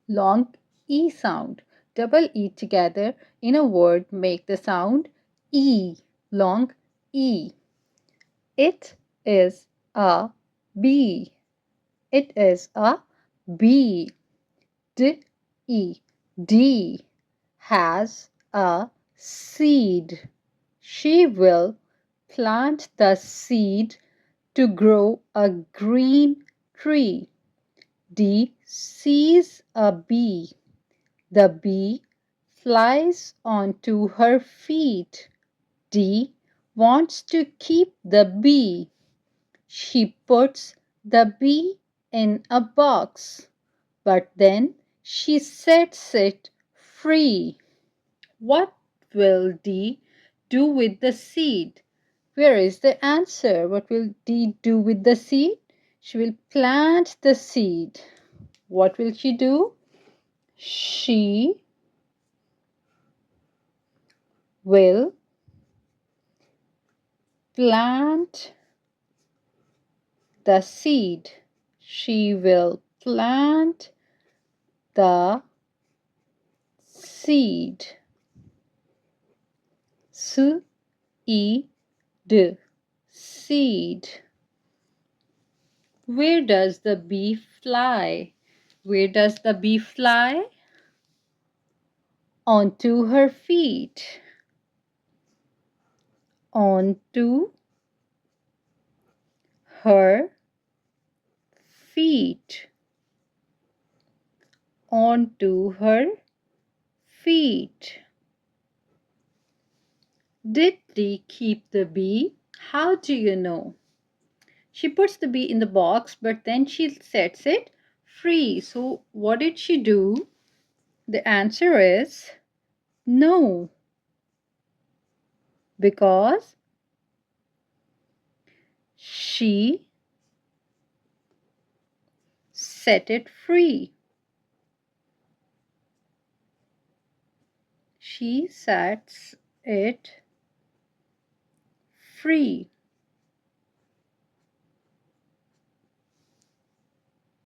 long E sound. Double E together in a word make the sound E, long E. It is a bee. It is a bee. D-E, D has a seed. She will plant the seed to grow a green tree. D sees a bee. The bee flies onto her feet. D wants to keep the bee. She puts the bee in a box, but then she sets it free. What will D do with the seed? Where is the answer? What will D do with the seed? She will plant the seed. What will she do? She will plant the seed. She will plant the seed. S-E-D. Seed. Where does the bee fly? Where does the bee fly? Onto her feet. Onto her feet. Onto her feet. Did Dee keep the bee? How do you know? She puts the bee in the box, but then she sets it free. So, what did she do? The answer is no, because she set it free. She sets it free.